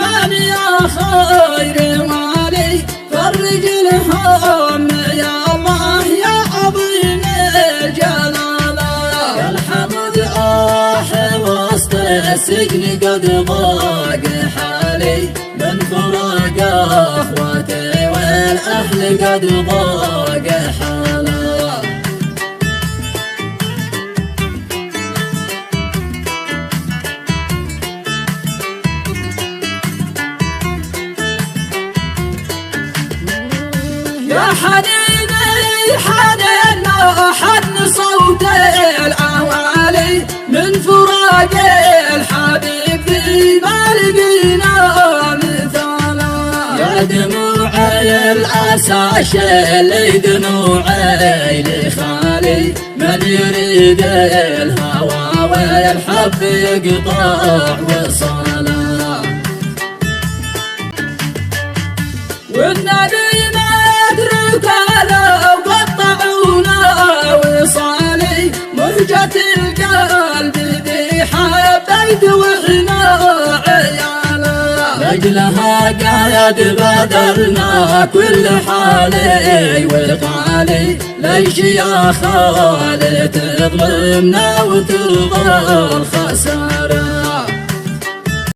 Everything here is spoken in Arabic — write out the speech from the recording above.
الحال يا خير والي فرج الهم يا الله يا عظيم الجلال. الحمد وسط السجن قد ضاق حالي من فراق اخواتي والاهل قد ضاق حالا. يا حنيني حنينا حن صوت العوالي من فراق الحبيب في ما لقينا مثالا. يا دموعي الاسى شلي دموعي لخالي من يريد الهوى والحب يقطع وصالا. والنبي ما أدرك لو قطعونا وصالي مهجة القلب ذي حبيت وإحنا عيالا. لأجلها قاعد بذلنا كل حالي وغالي ليش يا خالي تظلمنا وترضى الخسارة.